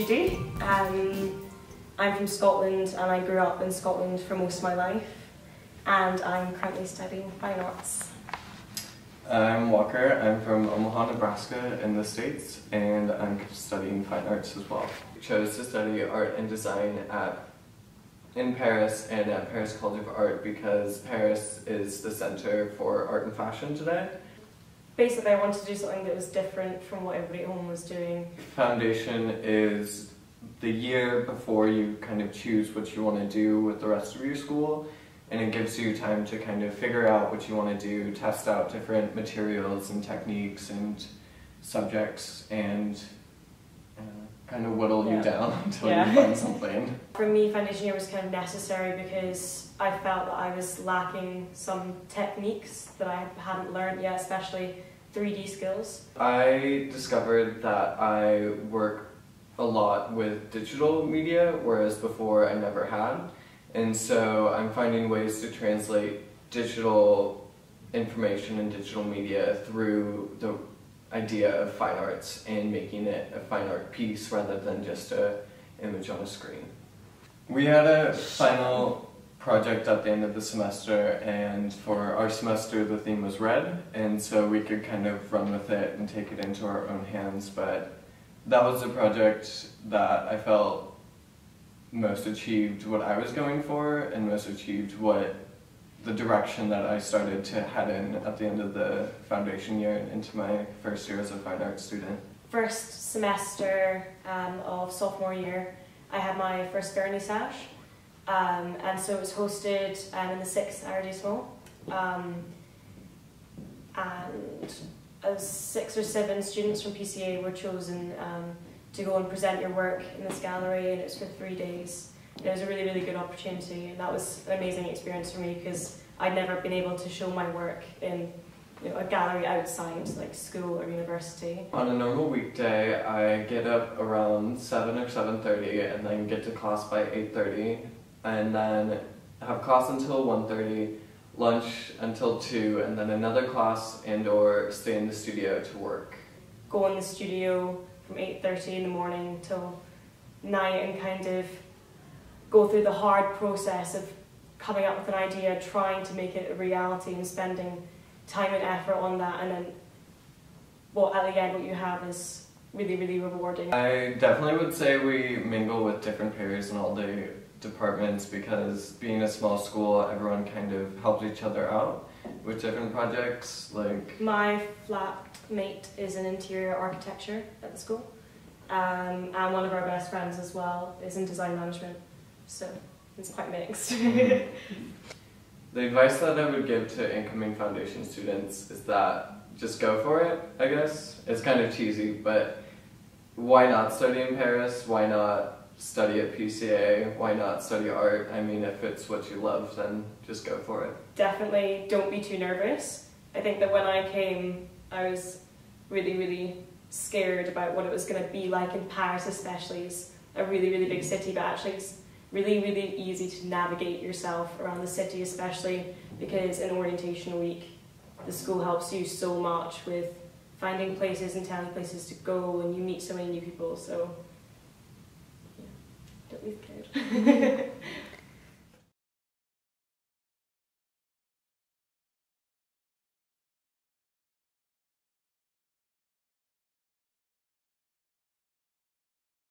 Judy. I'm from Scotland and I grew up in Scotland for most of my life, and I'm currently studying fine arts. I'm Walker. I'm from Omaha, Nebraska in the States, and I'm studying fine arts as well. I chose to study art and design in Paris and at Paris College of Art because Paris is the center for art and fashion today. Basically, I wanted to do something that was different from what everybody at home was doing. Foundation is the year before you kind of choose what you want to do with the rest of your school, and it gives you time to kind of figure out what you want to do, test out different materials and techniques and subjects, and kind of whittle you down until you find something. For me, foundation year was kind of necessary because I felt that I was lacking some techniques that I hadn't learned yet, especially 3D skills. I discovered that I work a lot with digital media, whereas before I never had. And so I'm finding ways to translate digital information and digital media through the idea of fine arts and making it a fine art piece rather than just an image on a screen. We had a final project at the end of the semester, and for our semester the theme was red, and so we could kind of run with it and take it into our own hands, but that was the project that I felt most achieved what I was going for and most achieved what the direction that I started to head in at the end of the foundation year and into my first year as a fine arts student. First semester of sophomore year, I had my first vernissage, and so it was hosted in the 6th arrondissement, and 6 or 7 students from PCA were chosen to go and present your work in this gallery, and it was for 3 days. It was a really, really good opportunity, and that was an amazing experience for me because I'd never been able to show my work in a gallery outside like school or university. On a normal weekday, I get up around 7 or 7:30 and then get to class by 8:30, and then have class until 1:30, lunch until 2, and then another class and or stay in the studio to work. Go in the studio from 8:30 in the morning till 9 and kind of go through the hard process of coming up with an idea, trying to make it a reality and spending time and effort on that, and then at the end what you have is really, really rewarding. I definitely would say we mingle with different peers in all the departments because being a small school, everyone kind of helps each other out with different projects. Like my flatmate is in interior architecture at the school, and one of our best friends as well is in design management. So it's quite mixed. The advice that I would give to incoming foundation students is that just go for it, I guess. It's kind of cheesy, but why not study in Paris? Why not study at PCA? Why not study art? I mean, if it's what you love, then just go for it. Definitely don't be too nervous. I think that when I came, I was really, really scared about what it was going to be like in Paris, especially. It's a really, really big city, but actually it's really, really easy to navigate yourself around the city, especially because in orientation week, the school helps you so much with finding places and telling places to go, and you meet so many new people, so yeah, don't be scared.